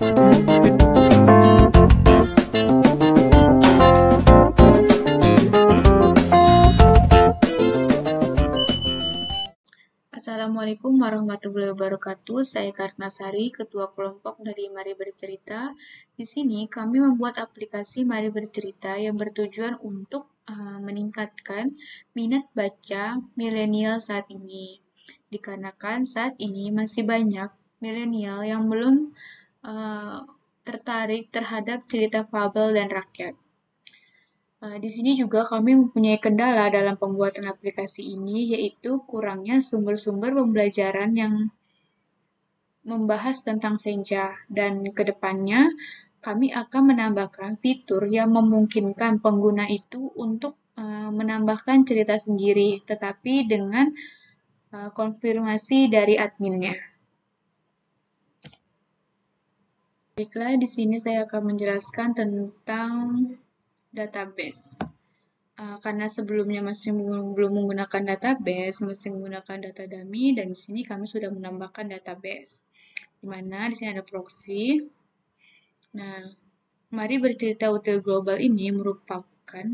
Assalamualaikum warahmatullahi wabarakatuh. Saya Karnasari, Ketua Kelompok dari Mari Bercerita. Di sini kami membuat aplikasi Mari Bercerita yang bertujuan untuk meningkatkan minat baca milenial saat ini. Dikarenakan saat ini masih banyak milenial yang belum tertarik terhadap cerita fabel dan rakyat. Di sini juga kami mempunyai kendala dalam pembuatan aplikasi ini, yaitu kurangnya sumber-sumber pembelajaran yang membahas tentang senja. Dan ke depannya, kami akan menambahkan fitur yang memungkinkan pengguna itu untuk menambahkan cerita sendiri, tetapi dengan konfirmasi dari adminnya. Baiklah, di sini saya akan menjelaskan tentang database. Karena sebelumnya masih belum menggunakan database, masih menggunakan data dummy, dan di sini kami sudah menambahkan database. Di mana di sini ada proxy. Nah, Mari Bercerita Util Global ini merupakan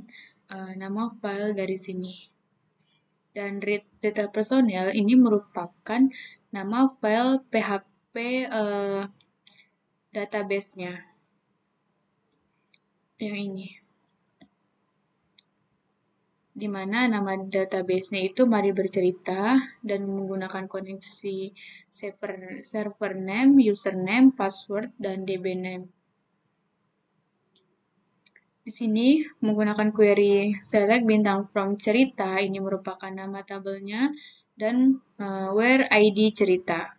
nama file dari sini. Dan read data personal ini merupakan nama file PHP database-nya. Yang ini. Di mana nama database-nya itu Mari Bercerita dan menggunakan koneksi server name, username, password, dan DB name. Di sini menggunakan query select bintang from cerita, ini merupakan nama tabelnya, dan where ID cerita.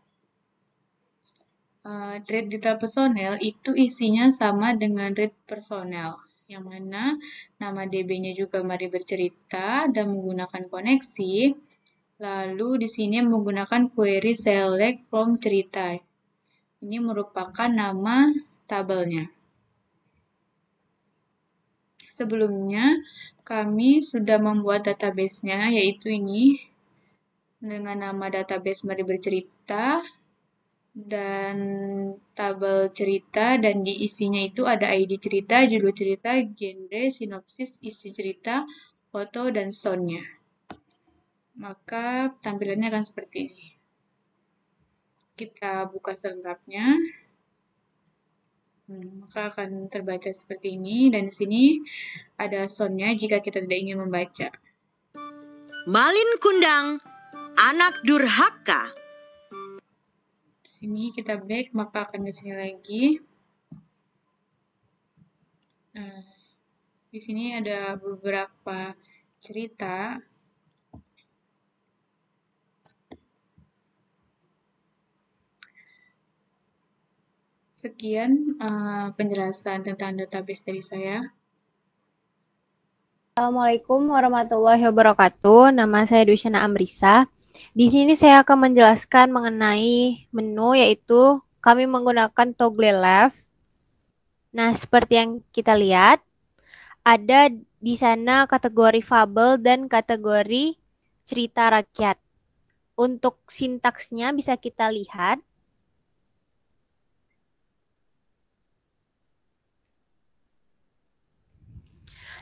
Read detail personel itu isinya sama dengan read personel, yang mana nama DB-nya juga Mari Bercerita dan menggunakan koneksi. Lalu di sini menggunakan query select from cerita. Ini merupakan nama tabelnya. Sebelumnya kami sudah membuat database-nya, yaitu ini dengan nama database Mari Bercerita dan tabel cerita, dan di isinya itu ada ID cerita, judul cerita, genre, sinopsis, isi cerita, foto, dan soundnya. Maka tampilannya akan seperti ini. Kita buka selengkapnya. Maka akan terbaca seperti ini, dan di sini ada soundnya jika kita tidak ingin membaca. Malin Kundang, anak durhaka. Di sini kita back, maka akan ke sini lagi. Nah, di sini ada beberapa cerita. Sekian penjelasan tentang database dari saya. Assalamualaikum warahmatullahi wabarakatuh. Nama saya Dusyana Amrisa. Di sini saya akan menjelaskan mengenai menu, yaitu kami menggunakan toggle left. Nah, seperti yang kita lihat, ada di sana kategori fabel dan kategori cerita rakyat. Untuk sintaksnya bisa kita lihat.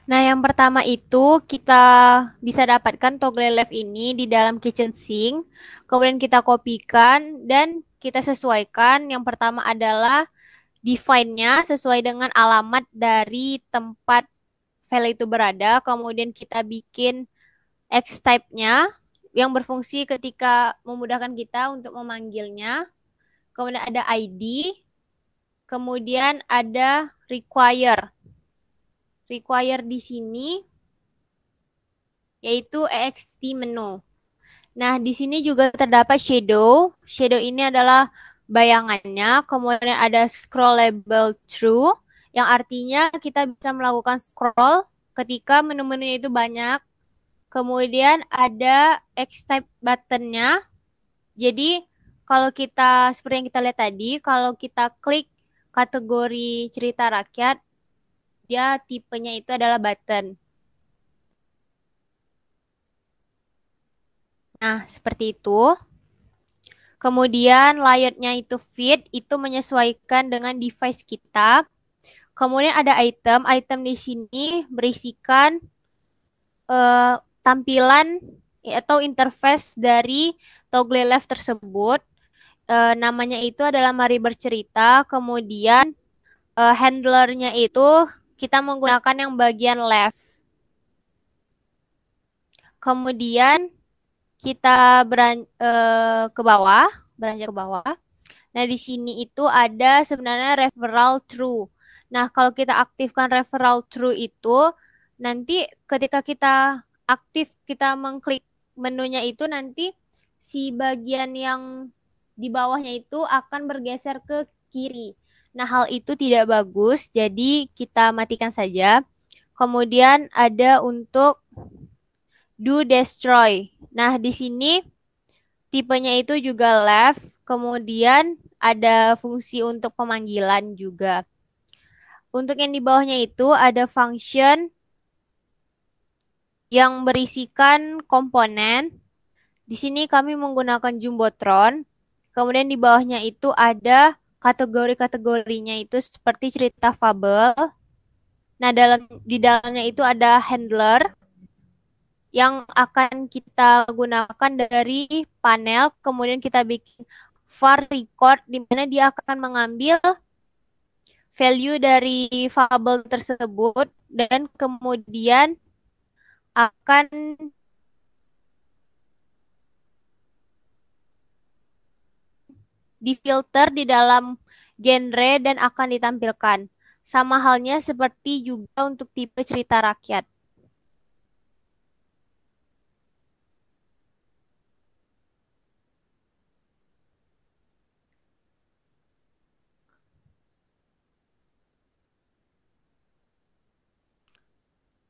Nah, yang pertama itu kita bisa dapatkan toggle left ini di dalam kitchen sink. Kemudian kita kopikan dan kita sesuaikan. Yang pertama adalah define-nya sesuai dengan alamat dari tempat file itu berada. Kemudian kita bikin X-type-nya yang berfungsi ketika memudahkan kita untuk memanggilnya. Kemudian ada ID. Kemudian ada require. Require di sini yaitu ext menu. Nah, di sini juga terdapat shadow. Shadow ini adalah bayangannya. Kemudian ada scrollable through, yang artinya kita bisa melakukan scroll ketika menu-menunya itu banyak. Kemudian ada X-type buttonnya. Jadi, kalau kita, seperti yang kita lihat tadi, kalau kita klik kategori cerita rakyat, dia tipenya itu adalah button. Nah, seperti itu. Kemudian layoutnya itu fit, itu menyesuaikan dengan device kita. Kemudian ada item, item di sini berisikan tampilan atau interface dari toggle left tersebut. Namanya itu adalah Mari Bercerita. Kemudian handlernya itu kita menggunakan yang bagian left. Kemudian kita beranjak ke bawah. Nah, di sini itu ada sebenarnya referral true. Nah, kalau kita aktifkan referral true itu, nanti ketika kita aktif, kita mengklik menunya itu, nanti si bagian yang di bawahnya itu akan bergeser ke kiri. Nah, hal itu tidak bagus, jadi kita matikan saja. Kemudian ada untuk do destroy. Nah, di sini tipenya itu juga left, kemudian ada fungsi untuk pemanggilan juga. Untuk yang di bawahnya itu ada function yang berisikan komponen. Di sini kami menggunakan Jumbotron. Kemudian di bawahnya itu ada kategori-kategorinya itu seperti cerita fabel. Nah, di dalamnya itu ada handler yang akan kita gunakan dari panel, kemudian kita bikin var record di mana dia akan mengambil value dari fabel tersebut dan kemudian akan difilter di dalam genre dan akan ditampilkan. Sama halnya seperti juga untuk tipe cerita rakyat.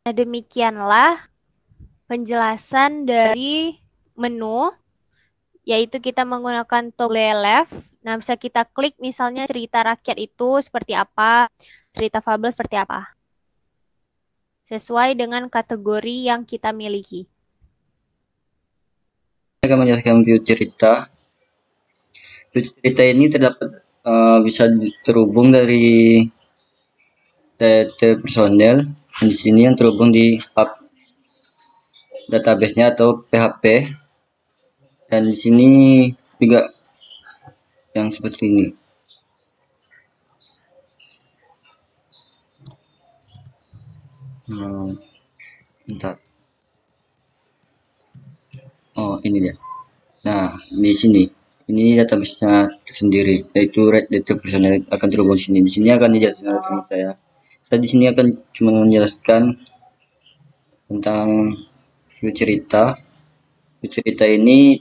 Nah, demikianlah penjelasan dari menu, yaitu kita menggunakan toggle left. Nah, bisa kita klik misalnya cerita rakyat itu seperti apa, cerita fabel seperti apa. Sesuai dengan kategori yang kita miliki. Saya akan menjelaskan view cerita. View cerita ini terdapat bisa terhubung dari data personel. Di sini yang terhubung di hub database-nya atau PHP. Dan di sini juga yang seperti ini. Bentar. Oh, ini dia. Nah, di sini ini database-nya sendiri, yaitu red data personal akan terhubung di sini. Di sini akan dijelaskan oleh teman saya. Saya di sini akan cuma menjelaskan tentang view cerita. View cerita ini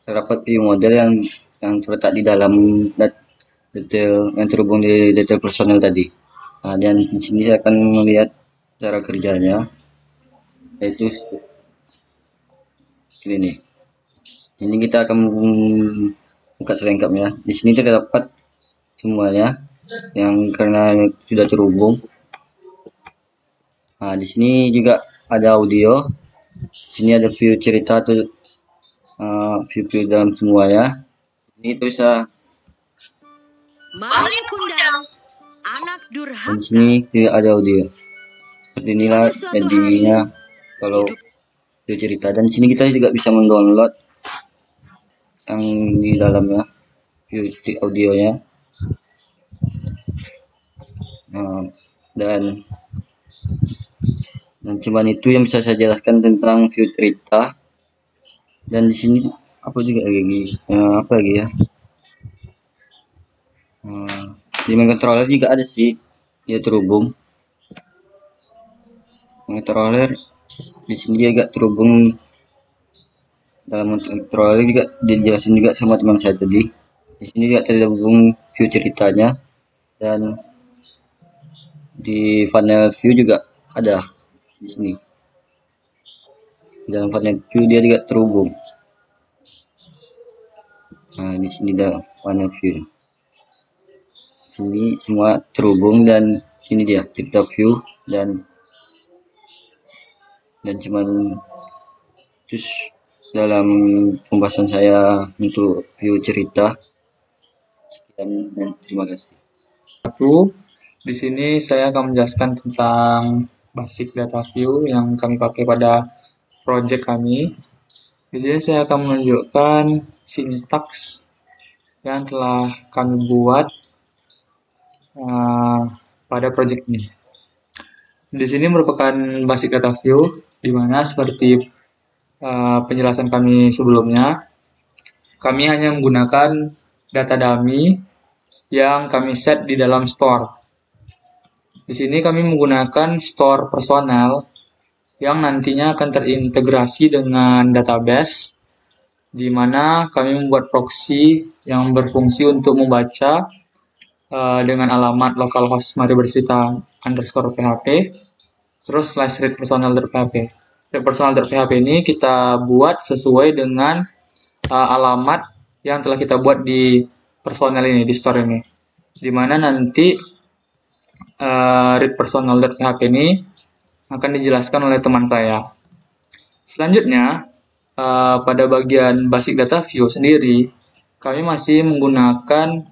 terdapat view model yang terletak di dalam detail yang terhubung di detail personal tadi. Nah, dan di sini saya akan melihat cara kerjanya, yaitu ini. Ini kita akan buka selengkapnya. Di sini terdapat semuanya yang karena sudah terhubung. Nah, di sini juga ada audio. Di sini ada view cerita atau view dalam semuanya. Ini bisa. Malin Kundang, anak durhaka. Di sini tidak ada audio. Seperti inilah endingnya kalau view cerita. Dan di sini kita juga bisa mendownload yang di dalamnya view audionya. Dan cuman itu yang bisa saya jelaskan tentang view cerita. Dan di sini apa juga lagi apa lagi ya, di main controller juga ada sih, dia terhubung controller. Di sini dia juga terhubung dalam controller, juga dijelasin juga sama teman saya tadi. Di sini juga terhubung view ceritanya, dan di panel view juga ada. Di sini dalam panel view dia juga terhubung. Nah, di sini ada panel view. Sini semua terhubung, dan ini dia cerita view, dan cuman terus dalam pembahasan saya untuk view cerita. Sekian dan terima kasih. Di sini saya akan menjelaskan tentang basic data view yang kami pakai pada project kami. Di sini saya akan menunjukkan sintaks yang telah kami buat pada project ini. Di sini merupakan basic data view, di mana seperti penjelasan kami sebelumnya, kami hanya menggunakan data dummy yang kami set di dalam store. Di sini kami menggunakan store personal yang nantinya akan terintegrasi dengan database, di mana kami membuat proxy yang berfungsi untuk membaca dengan alamat localhost mari bercerita _php, terus /read personal.php. Read personal.php ini kita buat sesuai dengan alamat yang telah kita buat di personal ini, di store ini, di mana nanti read personal.php ini akan dijelaskan oleh teman saya. Selanjutnya, pada bagian basic data view sendiri, kami masih menggunakan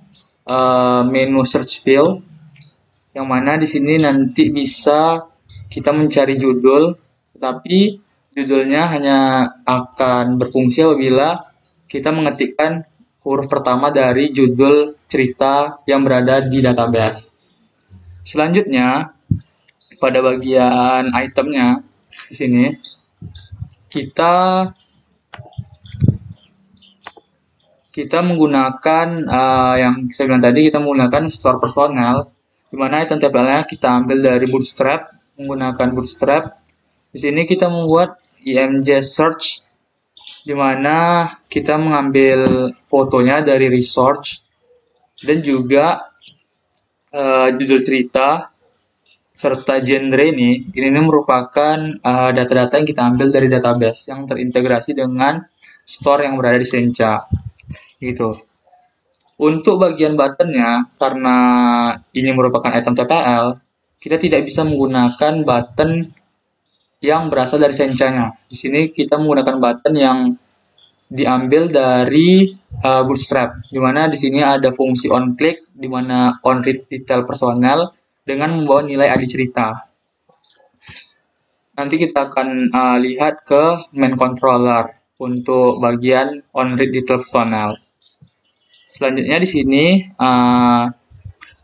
menu search field, yang mana di sini nanti bisa kita mencari judul, tapi judulnya hanya akan berfungsi apabila kita mengetikkan huruf pertama dari judul cerita yang berada di database. Selanjutnya, pada bagian itemnya di sini kita menggunakan yang saya bilang tadi, kita menggunakan store personal, di mana item tabelnya kita ambil dari Bootstrap, menggunakan Bootstrap. Di sini kita membuat img search, di mana kita mengambil fotonya dari resource dan juga judul cerita serta genre ini merupakan data-data yang kita ambil dari database yang terintegrasi dengan store yang berada di Sencha. Gitu. Untuk bagian buttonnya, karena ini merupakan item TPL, kita tidak bisa menggunakan button yang berasal dari Sencha-nya. Di sini kita menggunakan button yang diambil dari Bootstrap, di mana di sini ada fungsi on click, di mana on read detail personal dengan membawa nilai ID cerita. Nanti kita akan lihat ke main controller untuk bagian on read detail personal. Selanjutnya di sini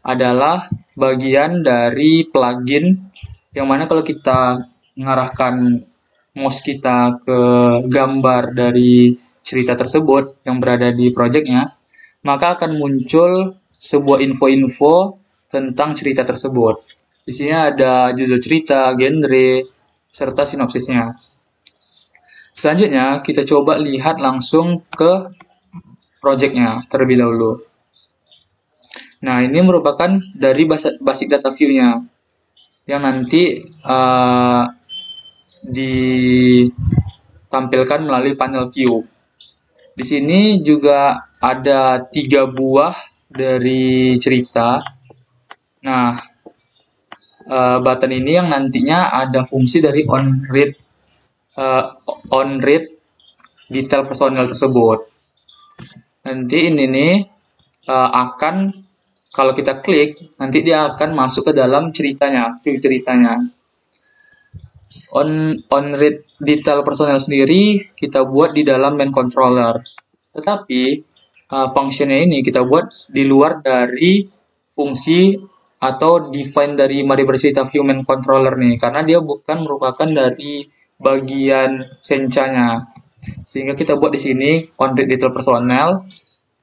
adalah bagian dari plugin, yang mana kalau kita mengarahkan mouse kita ke gambar dari cerita tersebut yang berada di projectnya, maka akan muncul sebuah info-info tentang cerita tersebut. Di sini ada judul cerita, genre, serta sinopsisnya. Selanjutnya kita coba lihat langsung ke projectnya terlebih dahulu. Nah, ini merupakan dari basic data view-nya yang nanti ditampilkan melalui panel view. Di sini juga ada 3 buah dari cerita. Nah, button ini yang nantinya ada fungsi dari on read detail personal tersebut. Nanti ini nih akan, kalau kita klik, nanti dia akan masuk ke dalam ceritanya, view ceritanya. On read detail personal sendiri kita buat di dalam main controller, tetapi functionnya ini kita buat di luar dari fungsi atau define dari mari bercerita view main controller nih, karena dia bukan merupakan dari bagian Sencha-nya, sehingga kita buat di sini on read detail personal,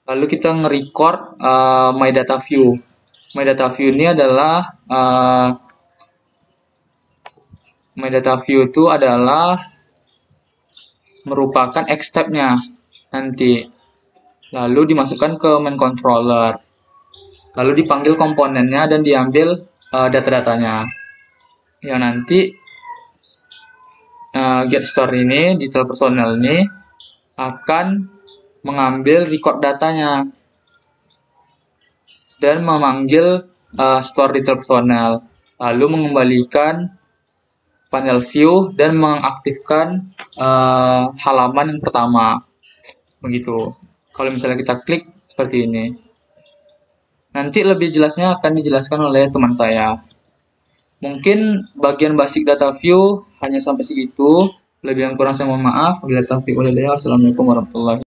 lalu kita nge-record my data view. My data view ini adalah my data view itu adalah merupakan X-step-nya nanti, lalu dimasukkan ke main controller, lalu dipanggil komponennya dan diambil data-datanya, yang nanti get store ini, detail personal ini akan mengambil record datanya dan memanggil store detail personal, lalu mengembalikan panel view dan mengaktifkan halaman yang pertama. Begitu. Kalau misalnya kita klik seperti ini. Nanti lebih jelasnya akan dijelaskan oleh teman saya. Mungkin bagian basic data view hanya sampai segitu. Lebih yang kurang saya mohon maaf. Wabillahi taufiq wal hidayah. Assalamualaikum warahmatullahi wabarakatuh.